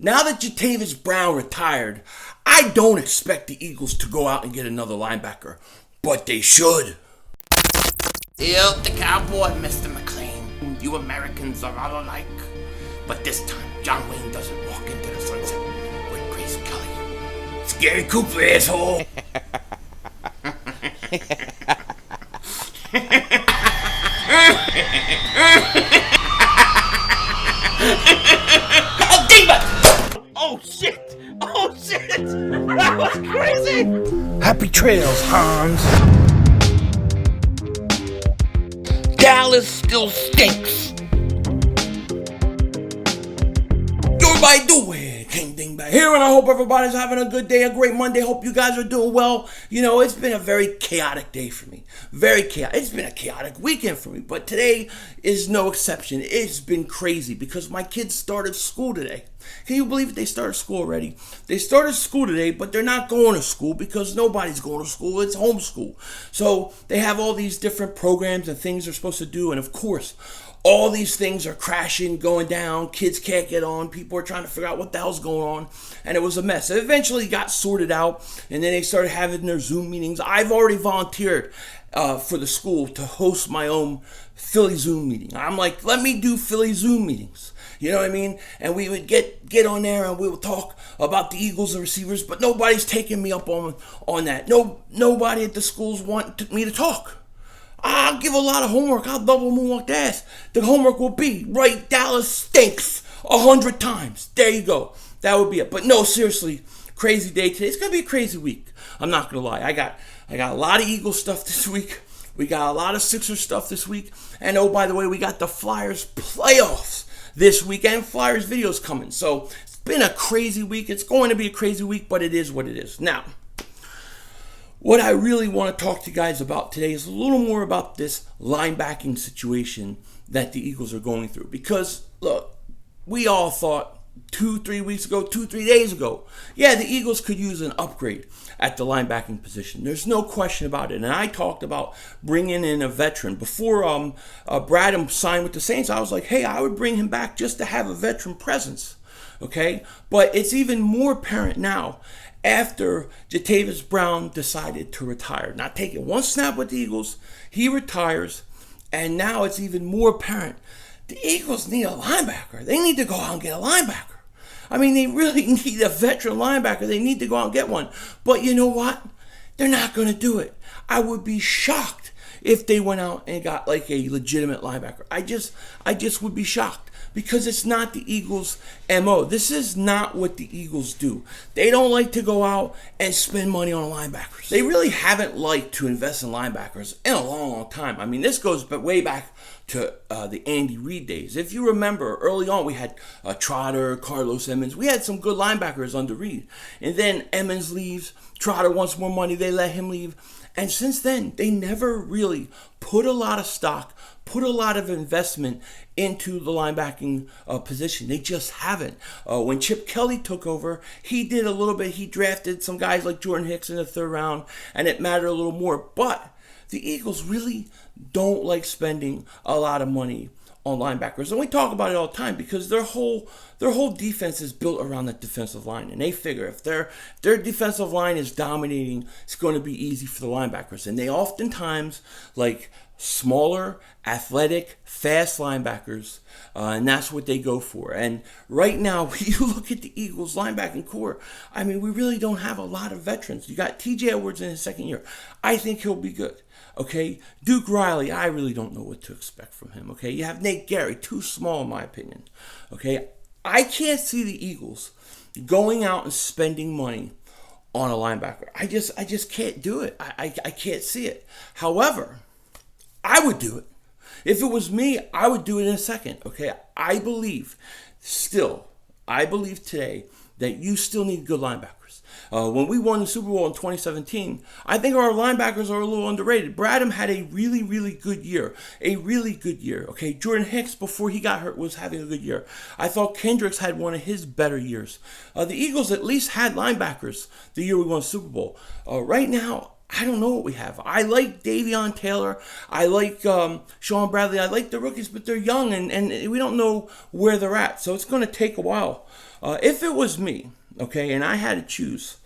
Now that Jatavis Brown retired, I don't expect the Eagles to go out and get another linebacker, but they should. Yep, the cowboy, Mr. McLean. You Americans are all alike. But this time, John Wayne doesn't walk into the sunset with Grace Kelly. Scary Cooper, asshole. Oh, Diva! Oh, shit! Oh, shit! That was crazy! Happy trails, Hans. Dallas still stinks. Everybody do it. King Ding back here, and I hope everybody's having a good day, a great Monday. Hope you guys are doing well. You know, it's been a very chaotic day for me. Very chaotic. It's been a chaotic weekend for me, but today is no exception. It's been crazy because my kids started school today. Can you believe it? They started school already. They started school today, but they're not going to school because nobody's going to school. It's homeschool. So they have all these different programs and things they're supposed to do, and of course, all these things are crashing, going down. Kids can't get on. People are trying to figure out what the hell's going on. And it was a mess. It eventually got sorted out. And then they started having their Zoom meetings. I've already volunteered for the school to host my own Philly Zoom meeting. I'm like, let me do Philly Zoom meetings. You know what I mean? And we would get on there and we would talk about the Eagles and receivers. But nobody's taking me up on that. Nobody at the schools want me to talk. I'll give a lot of homework. I'll double moonwalk the ass. The homework will be, right, Dallas stinks 100 times. There you go. That would be it. But no, seriously, crazy day today. It's going to be a crazy week. I'm not going to lie. I got a lot of Eagle stuff this week. We got a lot of Sixers stuff this week. And oh, by the way, we got the Flyers playoffs this week and Flyers videos coming. So it's been a crazy week. It's going to be a crazy week, but it is what it is. Now, what I really want to talk to you guys about today is a little more about this linebacking situation that the Eagles are going through. Because, look, we all thought 2-3 weeks ago, 2-3 days ago, yeah, the Eagles could use an upgrade at the linebacking position. There's no question about it. And I talked about bringing in a veteran. Before Bradham signed with the Saints, I was like, hey, I would bring him back just to have a veteran presence. Okay? But it's even more apparent now after Jatavis Brown decided to retire. Not taking one snap with the Eagles, he retires, and now it's even more apparent. The Eagles need a linebacker. They need to go out and get a linebacker. I mean, they really need a veteran linebacker. They need to go out and get one. But you know what? They're not going to do it. I would be shocked if they went out and got like a legitimate linebacker. I just would be shocked. Because it's not the Eagles' MO. This is not what the Eagles do. They don't like to go out and spend money on linebackers. They really haven't liked to invest in linebackers in a long, long time. I mean, this goes way back to the Andy Reid days. If you remember, early on we had Trotter, Carlos Emmons. We had some good linebackers under Reid. And then Emmons leaves. Trotter wants more money. They let him leave. And since then, they never really put a lot of stock, put a lot of investment into the linebacking position. They just haven't. When Chip Kelly took over, he did a little bit. He drafted some guys like Jordan Hicks in the third round, and it mattered a little more. But the Eagles really don't like spending a lot of money on linebackers. And we talk about it all the time because their whole defense is built around that defensive line. And they figure if their defensive line is dominating, it's going to be easy for the linebackers. And they oftentimes like smaller, athletic, fast linebackers, and that's what they go for. And right now, when you look at the Eagles' linebacking core, I mean, we really don't have a lot of veterans. You got T.J. Edwards in his second year. I think he'll be good. Okay, Duke Riley, I really don't know what to expect from him. Okay, you have Nate Gary, too small in my opinion. Okay, I can't see the Eagles going out and spending money on a linebacker. I just can't do it. I can't see it. However, I would do it. If it was me, I would do it in a second. Okay, I believe today that you still need good linebackers. When we won the Super Bowl in 2017, I think our linebackers are a little underrated. Bradham had a really, really good year. Okay, Jordan Hicks, before he got hurt, was having a good year. I thought Kendricks had one of his better years. The Eagles at least had linebackers the year we won the Super Bowl. Right now, I don't know what we have. I like Davion Taylor. I like Sean Bradley. I like the rookies, but they're young, and we don't know where they're at. So it's going to take a while. If it was me, okay, and I had to choose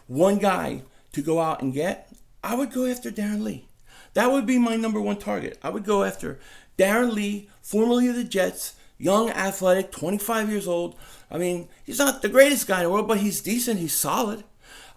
one guy to go out and get, I would go after Darren Lee. That would be my number one target. I would go after Darren Lee, formerly of the Jets, young, athletic, 25 years old. I mean, he's not the greatest guy in the world, but he's decent. He's solid.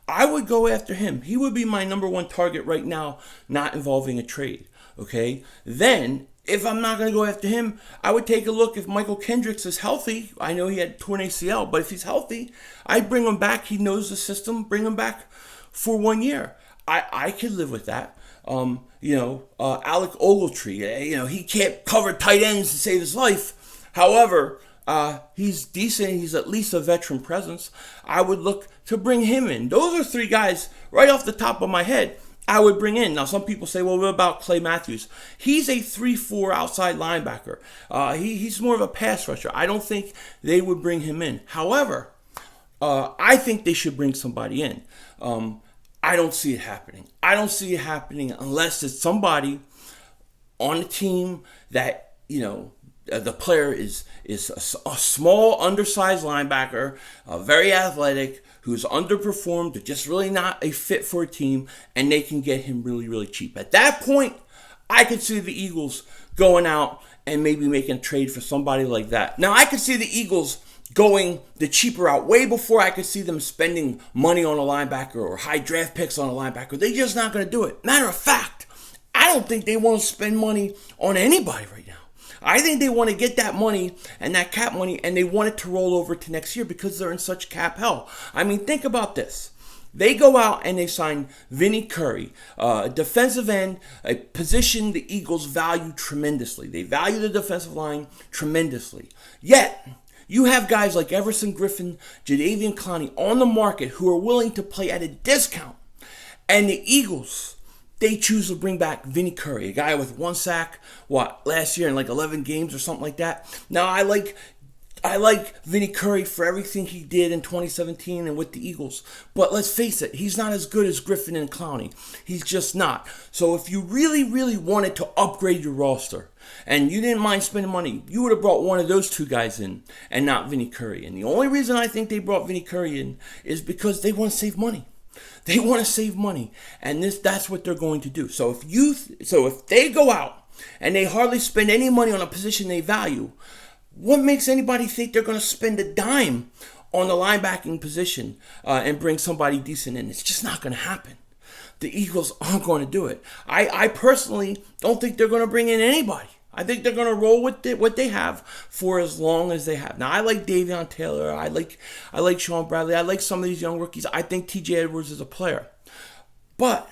I would go after him. He would be my number one target right now, not involving a trade. Okay? Then, if I'm not going to go after him, I would take a look if Michael Kendricks is healthy. I know he had torn ACL, but if he's healthy, I'd bring him back. He knows the system. Bring him back for 1 year. I could live with that. Alec Ogletree, he can't cover tight ends to save his life. However, he's decent. He's at least a veteran presence. I would look to bring him in. Those are three guys right off the top of my head I would bring in. Now, some people say, well, what about Clay Matthews? He's a 3-4 outside linebacker. He's more of a pass rusher. I don't think they would bring him in. However, I think they should bring somebody in. I don't see it happening. I don't see it happening unless it's somebody on the team that, the player is a small, undersized linebacker, very athletic, who's underperformed, they're just really not a fit for a team, and they can get him really, really cheap. At that point, I could see the Eagles going out and maybe making a trade for somebody like that. Now, I could see the Eagles going the cheaper route way before I could see them spending money on a linebacker or high draft picks on a linebacker. They're just not going to do it. Matter of fact, I don't think they want to spend money on anybody right now. I think they want to get that money and that cap money, and they want it to roll over to next year because they're in such cap hell. I mean, think about this. They go out and they sign Vinny Curry, a defensive end, a position the Eagles value tremendously. They value the defensive line tremendously. Yet, you have guys like Everson Griffin, Jadeveon Clowney on the market who are willing to play at a discount. And the Eagles, they choose to bring back Vinny Curry, a guy with 1 sack, last year in like 11 games or something like that. Now, I like Vinny Curry for everything he did in 2017 and with the Eagles. But let's face it, he's not as good as Griffin and Clowney. He's just not. So if you really, really wanted to upgrade your roster and you didn't mind spending money, you would have brought one of those two guys in and not Vinny Curry. And the only reason I think they brought Vinny Curry in is because they want to save money. They want to save money, and that's what they're going to do. So if they go out and they hardly spend any money on a position they value, what makes anybody think they're going to spend a dime on the linebacking position and bring somebody decent in? It's just not going to happen. The Eagles aren't going to do it. I personally don't think they're going to bring in anybody. I think they're going to roll with what they have for as long as they have. Now, I like Davion Taylor. I like Sean Bradley. I like some of these young rookies. I think TJ Edwards is a player. But,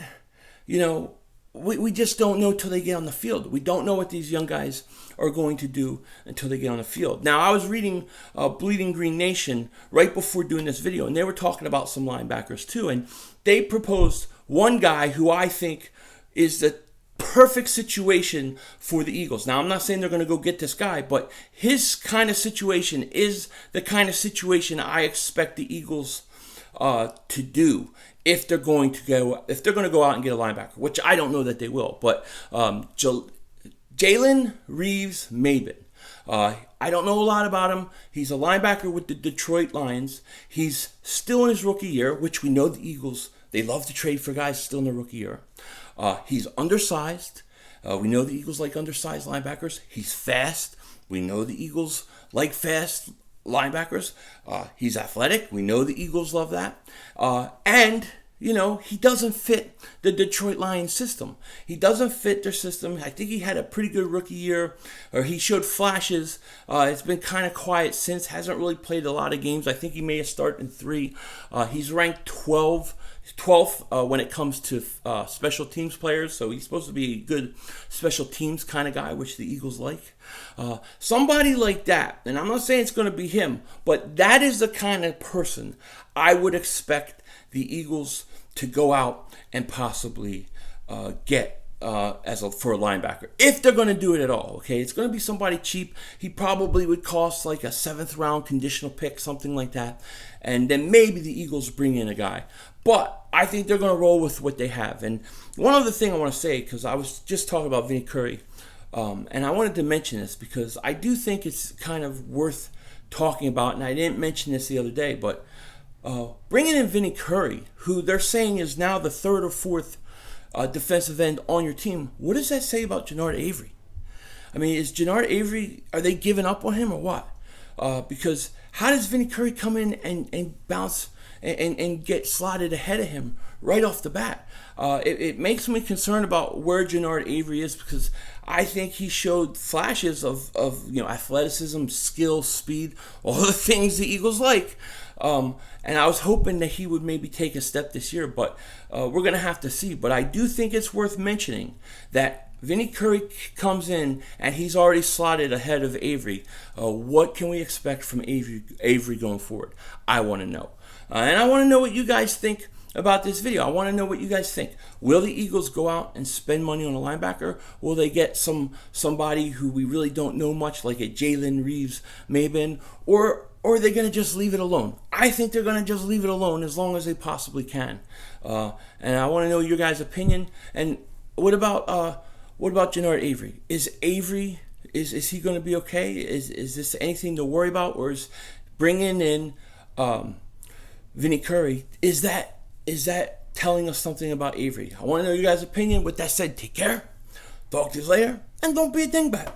we just don't know until they get on the field. We don't know what these young guys are going to do until they get on the field. Now, I was reading Bleeding Green Nation right before doing this video, and they were talking about some linebackers too. And they proposed one guy who I think is the perfect situation for the Eagles. Now, I'm not saying they're going to go get this guy, but his kind of situation is the kind of situation I expect the Eagles to do if they're going to go out and get a linebacker, which I don't know that they will. But Jalen Reeves-Maybin. I don't know a lot about him. He's a linebacker with the Detroit Lions. He's still in his rookie year, which we know the Eagles, they love to trade for guys still in their rookie year. He's undersized. We know the Eagles like undersized linebackers. He's fast. We know the Eagles like fast linebackers. He's athletic. We know the Eagles love that. And he doesn't fit the Detroit Lions system. He doesn't fit their system. I think he had a pretty good rookie year, or he showed flashes. It's been kind of quiet since. Hasn't really played a lot of games. I think he may have started in 3. He's ranked 12th when it comes to special teams players, so he's supposed to be a good special teams kind of guy, which the Eagles like. Somebody like that, and I'm not saying it's going to be him, but that is the kind of person I would expect the Eagles to go out and possibly get for a linebacker, if they're going to do it at all. Okay, it's going to be somebody cheap. He probably would cost like a 7th round conditional pick, something like that, and then maybe the Eagles bring in a guy. But I think they're going to roll with what they have. And one other thing I want to say, because I was just talking about Vinny Curry, and I wanted to mention this because I do think it's kind of worth talking about, and I didn't mention this the other day, but bringing in Vinny Curry, who they're saying is now the 3rd or 4th defensive end on your team, what does that say about Genard Avery? I mean, is Genard Avery, are they giving up on him or what? Because how does Vinny Curry come in and bounce and get slotted ahead of him right off the bat? It makes me concerned about where Genard Avery is, because I think he showed flashes of athleticism, skill, speed, all the things the Eagles like. And I was hoping that he would maybe take a step this year, but we're going to have to see. But I do think it's worth mentioning that Vinny Curry comes in and he's already slotted ahead of Avery. What can we expect from Avery going forward? I want to know. And I want to know what you guys think about this video. I want to know what you guys think. Will the Eagles go out and spend money on a linebacker? Will they get somebody who we really don't know much, like a Jalen Reeves-Maybin? Or are they going to just leave it alone? I think they're going to just leave it alone as long as they possibly can. And I want to know your guys' opinion. And what about Genard Avery? Is he going to be okay? Is this anything to worry about? Or is bringing in Vinny Curry, is that telling us something about Avery? I want to know your guys' opinion. With that said, take care. Talk to you later. And don't be a dingbat.